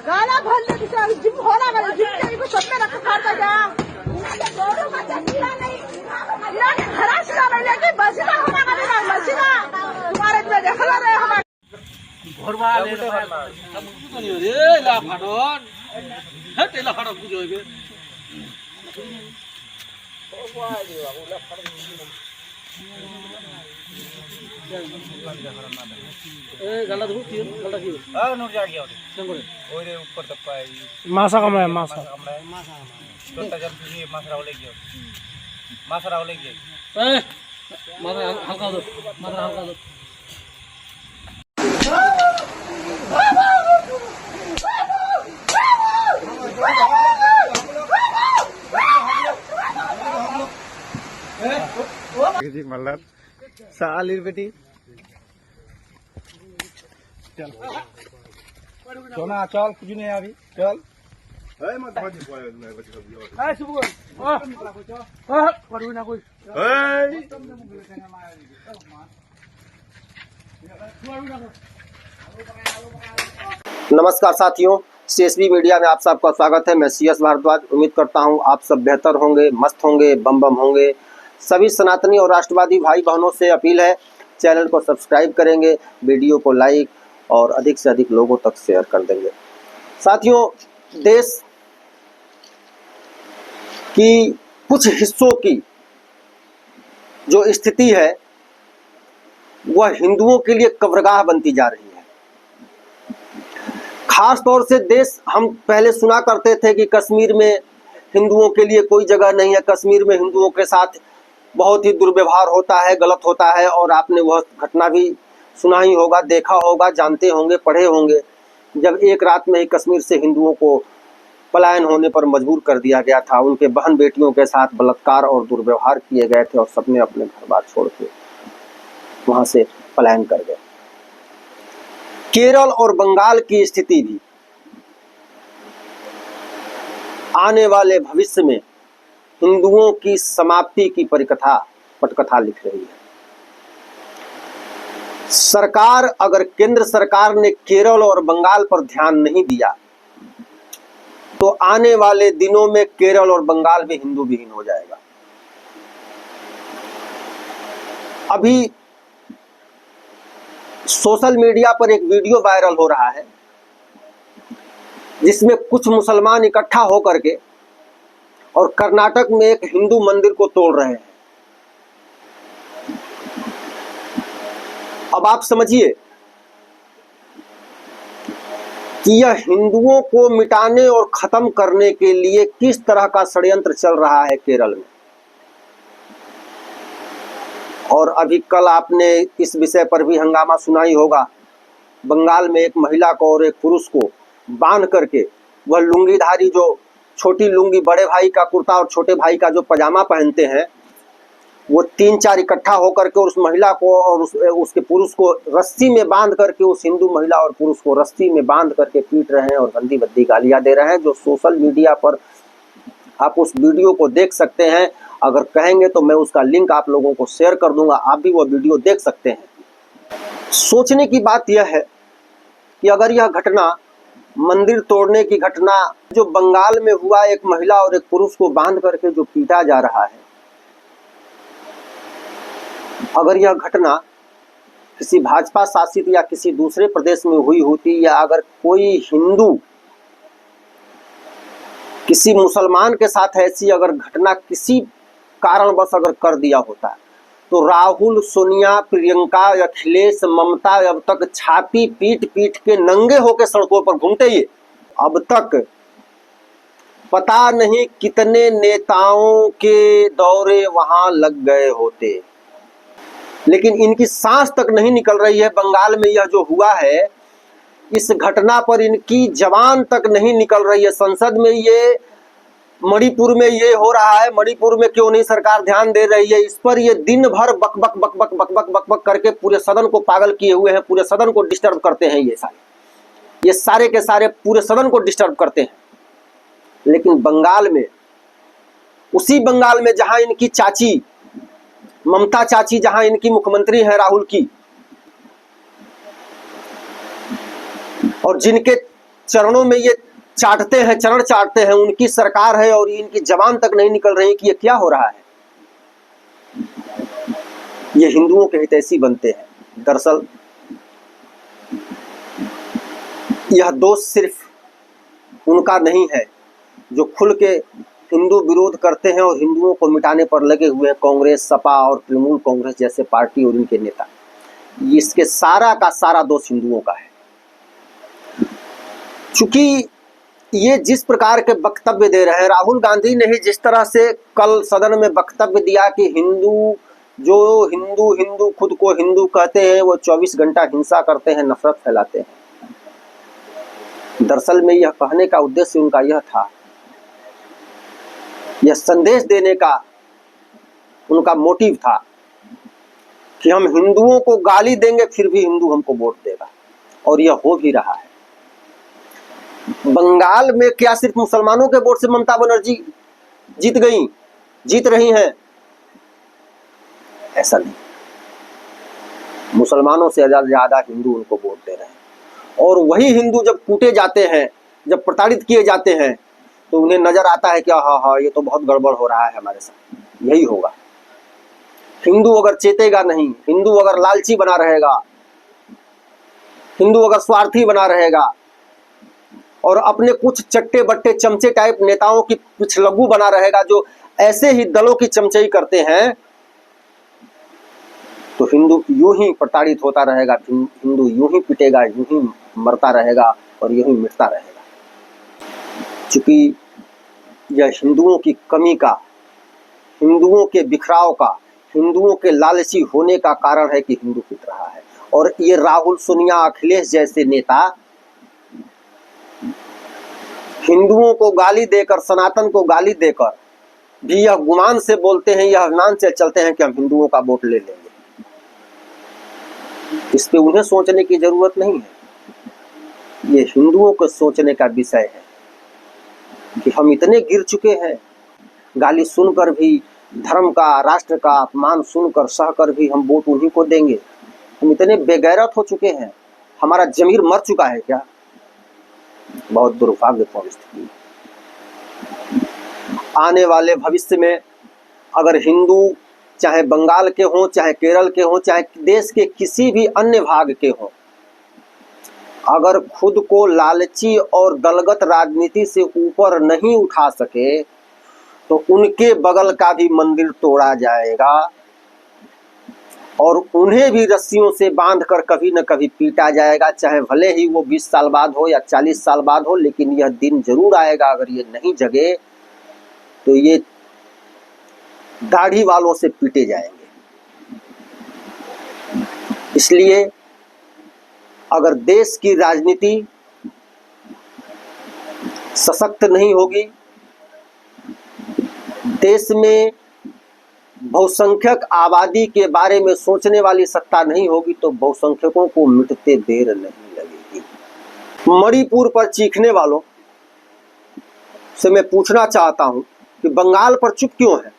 गाला भरले जिम होना वाले जिम के को सब में रख करता जा दोनों का चकीला नहीं यानी खराश का वाले के बसना होना का नहीं बसना तुम्हारे में देखला रे हम भोरवा ले रे ला फाडन हट ला फाडन बुझोबे ए गला धु की गला की आ नूर जा गया संगोरे ओरे ऊपर तक पाए मासा कमरा मासा छोटा जन ये मासरा ले गया ए मासा हल्का दो मल्लर सालीर बेटी चल सोना चल कुछ नहीं अभी चल नमस्कार साथियों, CSB मीडिया में आप सबका स्वागत है। मैं CS भारद्वाज। उम्मीद करता हूं आप सब बेहतर होंगे, मस्त होंगे, बम बम होंगे। सभी सनातनी और राष्ट्रवादी भाई बहनों से अपील है, चैनल को सब्सक्राइब करेंगे, वीडियो को लाइक और अधिक से अधिक लोगों तक शेयर कर देंगे। साथियों, देश की कुछ हिस्सों की जो स्थिति है वह हिंदुओं के लिए कब्रगाह बनती जा रही है। खास तौर से देश, हम पहले सुना करते थे कि कश्मीर में हिंदुओं के लिए कोई जगह नहीं है, कश्मीर में हिंदुओं के साथ बहुत ही दुर्व्यवहार होता है, गलत होता है। और आपने वह घटना भी सुना ही होगा, देखा होगा, जानते होंगे, पढ़े होंगे, जब एक रात में ही कश्मीर से हिंदुओं को पलायन होने पर मजबूर कर दिया गया था। उनके बहन बेटियों के साथ बलात्कार और दुर्व्यवहार किए गए थे और सबने अपने घर बार छोड़ के वहां से पलायन कर गए। केरल और बंगाल की स्थिति भी आने वाले भविष्य में हिंदुओं की समाप्ति की पटकथा लिख रही है। सरकार, अगर केंद्र सरकार ने केरल और बंगाल पर ध्यान नहीं दिया तो आने वाले दिनों में केरल और बंगाल भी हिंदू विहीन हो जाएगा। अभी सोशल मीडिया पर एक वीडियो वायरल हो रहा है जिसमें कुछ मुसलमान इकट्ठा होकर के और कर्नाटक में एक हिंदू मंदिर को तोड़ रहे हैं। अब आप समझिए कि यह हिंदुओं को मिटाने और खत्म करने के लिए किस तरह का षड्यंत्र चल रहा है केरल में। और अभी कल आपने इस विषय पर भी हंगामा सुना ही होगा। बंगाल में एक महिला को और एक पुरुष को बांध करके, वह लुंगीधारी जो छोटी लुंगी, बड़े भाई का कुर्ता और छोटे भाई का जो पजामा पहनते हैं, वो 3-4 इकट्ठा होकर के उस महिला को और उसके पुरुष को रस्सी में बांध करके, उस हिंदू महिला और पुरुष को रस्सी में बांध करके पीट रहे हैं और गंदी भद्दी गालियां दे रहे हैं। जो सोशल मीडिया पर आप उस वीडियो को देख सकते हैं। अगर कहेंगे तो मैं उसका लिंक आप लोगों को शेयर कर दूंगा, आप भी वो वीडियो देख सकते हैं। सोचने की बात यह है कि अगर यह घटना, मंदिर तोड़ने की घटना जो बंगाल में हुआ, एक महिला और एक पुरुष को बांध करके जो पीटा जा रहा है, अगर यह घटना किसी भाजपा शासित या किसी दूसरे प्रदेश में हुई होती, या अगर कोई हिंदू किसी मुसलमान के साथ ऐसी अगर घटना किसी कारणवश अगर कर दिया होता, तो राहुल, सोनिया, प्रियंका, अखिलेश, ममता अब तक छाती पीट पीट के नंगे होकर सड़कों पर घूमते ही। अब तक पता नहीं कितने नेताओं के दौरे वहां लग गए होते, लेकिन इनकी सांस तक नहीं निकल रही है। बंगाल में यह जो हुआ है, इस घटना पर इनकी जबान तक नहीं निकल रही है। संसद में ये, मणिपुर में ये हो रहा है, मणिपुर में क्यों नहीं सरकार ध्यान दे रही है इस पर। ये दिन भर बक बक बक बक बक बक बक बक करके पूरे सदन को पागल किए हुए हैं, पूरे सदन को डिस्टर्ब करते हैं। ये सारे के सारे पूरे सदन को डिस्टर्ब करते हैं। लेकिन बंगाल में, उसी बंगाल में जहां इनकी चाची ममता चाची, जहां इनकी मुख्यमंत्री है राहुल की, और जिनके चरणों में ये चाटते हैं, चरण चाटते हैं, उनकी सरकार है और इनकी जबान तक नहीं निकल रही कि ये क्या हो रहा है। ये हिंदुओं के हितैषी बनते हैं। दरअसल यह दोष सिर्फ उनका नहीं है जो खुल के हिंदू विरोध करते हैं और हिंदुओं को मिटाने पर लगे हुए हैं, कांग्रेस, सपा और तृणमूल कांग्रेस जैसे पार्टी और इनके नेता। इसके सारा का सारा दोष हिंदुओं का है। चूंकि ये जिस प्रकार के वक्तव्य दे रहे हैं, राहुल गांधी ने ही जिस तरह से कल सदन में वक्तव्य दिया कि हिंदू खुद को हिंदू कहते हैं, वो 24 घंटा हिंसा करते हैं, नफरत फैलाते हैं। दरअसल में यह कहने का उद्देश्य उनका यह था, यह संदेश देने का उनका मोटिव था कि हम हिंदुओं को गाली देंगे फिर भी हिंदू हमको वोट देगा, और यह हो भी रहा है। बंगाल में क्या सिर्फ मुसलमानों के वोट से ममता बनर्जी जीत रही हैं? ऐसा नहीं, मुसलमानों से ज्यादा हिंदू उनको वोट दे रहे हैं। और वही हिंदू जब कूटे जाते हैं, जब प्रताड़ित किए जाते हैं, तो उन्हें नजर आता है कि हाँ ये तो बहुत गड़बड़ हो रहा है हमारे साथ, यही होगा। हिंदू अगर चेतेगा नहीं, हिंदू अगर लालची बना रहेगा, हिंदू अगर स्वार्थी बना रहेगा और अपने कुछ चट्टे बट्टे चमचे टाइप नेताओं की पिछलग्गू बना रहेगा जो ऐसे ही दलों की चमचाई करते हैं, तो हिंदू यूं ही प्रताड़ित होता रहेगा, हिंदू यूं ही पिटेगा, यूं ही मरता रहेगा और यूं ही मिटता रहेगा। चूंकि यह हिंदुओं की कमी का, हिंदुओं के बिखराव का, हिंदुओं के लालची होने का कारण है कि हिंदू पिट रहा है। और ये राहुल, सोनिया, अखिलेश जैसे नेता हिंदुओं को गाली देकर, सनातन को गाली देकर भी यह गुमान से बोलते हैं, यह अभिमान से चलते हैं कि हम हिंदुओं का वोट ले लेंगे। इस पे उन्हें सोचने की जरूरत नहीं है, ये हिंदुओं को सोचने का विषय है कि हम इतने गिर चुके हैं, गाली सुनकर भी, धर्म का, राष्ट्र का अपमान सुनकर, सहकर भी हम वोट उन्हीं को देंगे। हम इतने बेगैरत हो चुके हैं, हमारा जमीर मर चुका है क्या? बहुत दुर्भाग्यपूर्ण स्थिति। आने वाले भविष्य में अगर हिंदू चाहे बंगाल के हों, चाहे केरल के हों, चाहे देश के किसी भी अन्य भाग के हों, अगर खुद को लालची और दलगत राजनीति से ऊपर नहीं उठा सके तो उनके बगल का भी मंदिर तोड़ा जाएगा और उन्हें भी रस्सियों से बांधकर कभी न कभी पीटा जाएगा, चाहे भले ही वो 20 साल बाद हो या 40 साल बाद हो, लेकिन यह दिन जरूर आएगा। अगर ये नहीं जगे तो ये दाढ़ी वालों से पीटे जाएंगे। इसलिए अगर देश की राजनीति सशक्त नहीं होगी, देश में बहुसंख्यक आबादी के बारे में सोचने वाली सत्ता नहीं होगी, तो बहुसंख्यकों को मिटते देर नहीं लगेगी। मणिपुर पर चीखने वालों से मैं पूछना चाहता हूं कि बंगाल पर चुप क्यों है?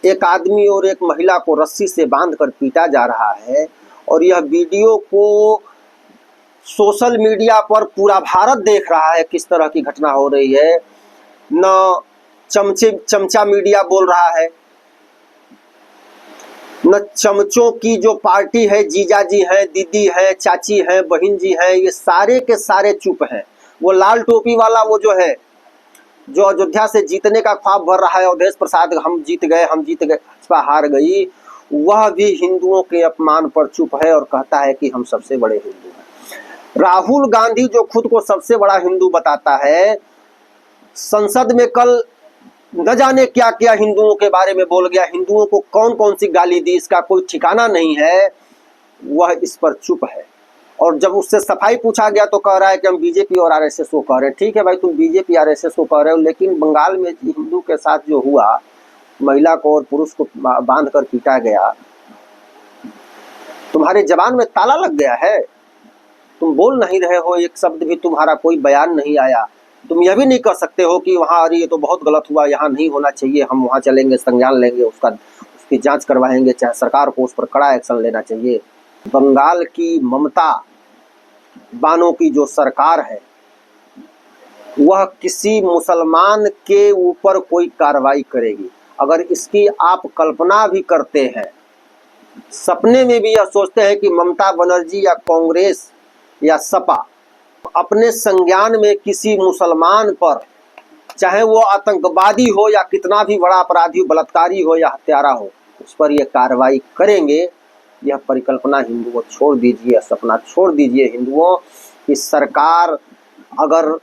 एक आदमी और एक महिला को रस्सी से बांधकर पीटा जा रहा है और यह वीडियो को सोशल मीडिया पर पूरा भारत देख रहा है किस तरह की घटना हो रही है। न चमचा मीडिया बोल रहा है, न चमचों की जो पार्टी है, जीजा जी हैं, दीदी है, चाची है, बहन जी है, ये सारे के सारे चुप हैं। वो लाल टोपी वाला वो जो है, जो अयोध्या से जीतने का ख्वाब भर रहा है, अवधेश प्रसाद, हम जीत गए, भाजपा हार गई, वह भी हिंदुओं के अपमान पर चुप है और कहता है कि हम सबसे बड़े हिंदू हैं। राहुल गांधी जो खुद को सबसे बड़ा हिंदू बताता है, संसद में कल न जाने क्या क्या हिंदुओं के बारे में बोल गया, हिंदुओं को कौन कौन सी गाली दी, इसका कोई ठिकाना नहीं है, वह इस पर चुप है। और जब उससे सफाई पूछा गया तो कह रहा है कि हम बीजेपी और आरएसएस को कह रहे हैं। ठीक है भाई, तुम बीजेपी आरएसएस को कह रहे हो, लेकिन बंगाल में हिंदू के साथ जो हुआ, महिला को और पुरुष को बांध कर पीटा गया, तुम्हारे जबान में ताला लग गया है, तुम बोल नहीं रहे हो, एक शब्द भी तुम्हारा कोई बयान नहीं आया। तुम यह भी नहीं कर सकते हो कि वहाँ अरे ये तो बहुत गलत हुआ, यहाँ नहीं होना चाहिए, हम वहाँ चलेंगे, संज्ञान लेंगे, उसकी जांच करवाएंगे, चाहे सरकार को उस पर कड़ा एक्शन लेना चाहिए। बंगाल की ममता बानो की जो सरकार है वह किसी मुसलमान के ऊपर कोई कार्रवाई करेगी। अगर इसकी आप कल्पना भी करते हैं, सपने में भी यह सोचते हैं कि ममता बनर्जी या कांग्रेस या सपा अपने संज्ञान में किसी मुसलमान पर, चाहे वो आतंकवादी हो या कितना भी बड़ा अपराधी, बलात्कारी हो या हत्यारा हो, उस पर यह कार्रवाई करेंगे, यह परिकल्पना हिंदुओं छोड़ दीजिए, सपना छोड़ दीजिए हिंदुओं कि सरकार अगर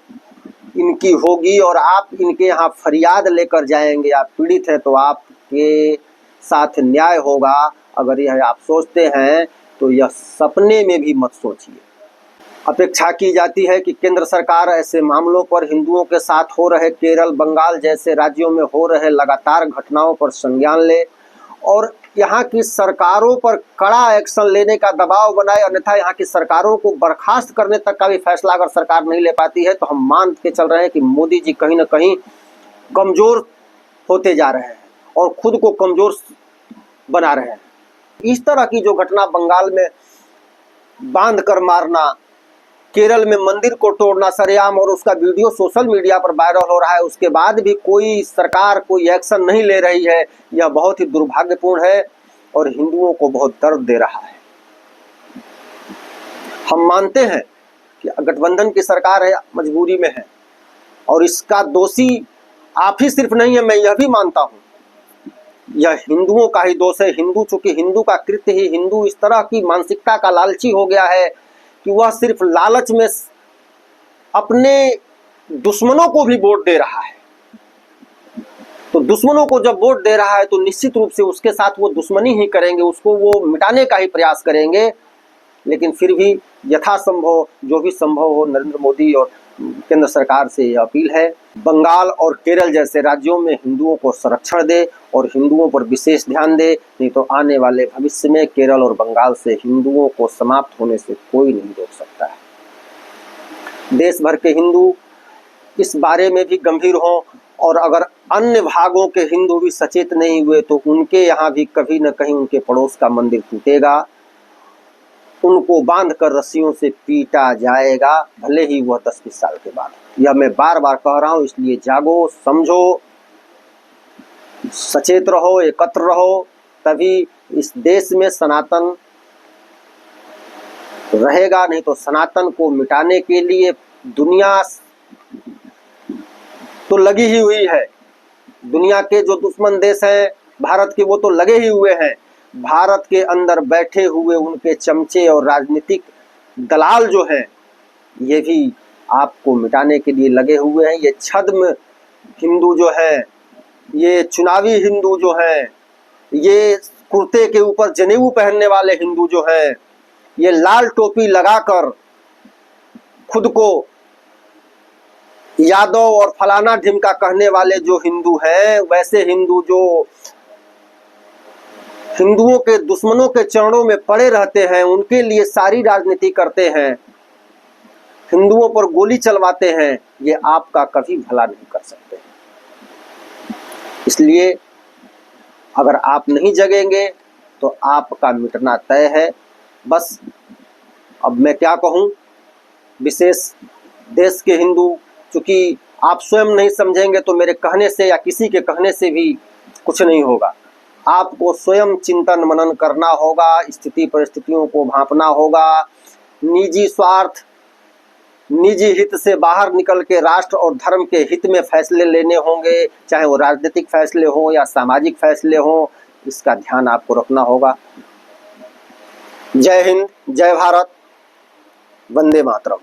इनकी होगी और आप इनके यहाँ फरियाद लेकर जाएंगे, आप पीड़ित हैं तो आपके साथ न्याय होगा। अगर यह आप सोचते हैं तो यह सपने में भी मत सोचिए। अपेक्षा की जाती है कि केंद्र सरकार ऐसे मामलों पर हिंदुओं के साथ हो रहे केरल, बंगाल जैसे राज्यों में हो रहे लगातार घटनाओं पर संज्ञान ले और यहाँ की सरकारों पर कड़ा एक्शन लेने का दबाव बनाए, अन्यथा यहाँ की सरकारों को बर्खास्त करने तक का भी फैसला अगर सरकार नहीं ले पाती है तो हम मान के चल रहे हैं कि मोदी जी कहीं ना कहीं कमज़ोर होते जा रहे हैं और खुद को कमज़ोर बना रहे हैं। इस तरह की जो घटना बंगाल में बांध कर मारना, केरल में मंदिर को तोड़ना सरेआम और उसका वीडियो सोशल मीडिया पर वायरल हो रहा है, उसके बाद भी कोई सरकार कोई एक्शन नहीं ले रही है, यह बहुत ही दुर्भाग्यपूर्ण है और हिंदुओं को बहुत दर्द दे रहा है। हम मानते हैं कि गठबंधन की सरकार है, मजबूरी में है और इसका दोषी आप ही सिर्फ नहीं है, मैं यह भी मानता हूँ यह हिंदुओं का ही दोष है। हिंदू, चूंकि हिंदू का कृत्य ही, हिंदू इस तरह की मानसिकता का लालची हो गया है कि वह सिर्फ लालच में अपने दुश्मनों को भी वोट दे रहा है। तो दुश्मनों को जब वोट दे रहा है तो निश्चित रूप से उसके साथ वो दुश्मनी ही करेंगे, उसको वो मिटाने का ही प्रयास करेंगे। लेकिन फिर भी यथासंभव जो भी संभव हो, नरेंद्र मोदी और केंद्र सरकार से यह अपील है, बंगाल और केरल जैसे राज्यों में हिंदुओं को संरक्षण दे और हिंदुओं पर विशेष ध्यान दे, नहीं तो आने वाले भविष्य में केरल और बंगाल से हिंदुओं को समाप्त होने से कोई नहीं रोक सकता है। देश भर के हिंदू इस बारे में भी गंभीर हों और अगर अन्य भागों के हिंदू भी सचेत नहीं हुए तो उनके यहाँ भी कभी न कहीं उनके पड़ोस का मंदिर टूटेगा, उनको बांध कर रस्सियों से पीटा जाएगा, भले ही वह 10-20 साल के बाद। यह मैं बार बार कह रहा हूँ, इसलिए जागो, समझो, सचेत रहो, एकत्र रहो, तभी इस देश में सनातन रहेगा। नहीं तो सनातन को मिटाने के लिए दुनिया तो लगी ही हुई है। दुनिया के जो दुश्मन देश हैं भारत के, वो तो लगे ही हुए हैं। भारत के अंदर बैठे हुए उनके चमचे और राजनीतिक दलाल जो हैं, ये भी आपको मिटाने के लिए लगे हुए हैं। ये छद्म हिंदू जो है, ये चुनावी हिंदू जो हैं, ये कुर्ते के ऊपर जनेऊ पहनने वाले हिंदू जो हैं, ये लाल टोपी लगाकर खुद को यादव और फलाना ढिमका कहने वाले जो हिंदू हैं, वैसे हिंदू जो हिंदुओं के दुश्मनों के चरणों में पड़े रहते हैं, उनके लिए सारी राजनीति करते हैं, हिंदुओं पर गोली चलवाते हैं, ये आपका कभी भला नहीं कर सकते। इसलिए अगर आप नहीं जगेंगे तो आपका मिटना तय है। बस अब मैं क्या कहूँ, विशेष देश के हिंदू, चूँकि आप स्वयं नहीं समझेंगे तो मेरे कहने से या किसी के कहने से भी कुछ नहीं होगा। आपको स्वयं चिंतन मनन करना होगा, स्थिति परिस्थितियों को भांपना होगा, निजी स्वार्थ, निजी हित से बाहर निकल के राष्ट्र और धर्म के हित में फैसले लेने होंगे, चाहे वो राजनीतिक फैसले हों या सामाजिक फैसले हों, इसका ध्यान आपको रखना होगा। जय हिंद, जय भारत, वंदे मातरम।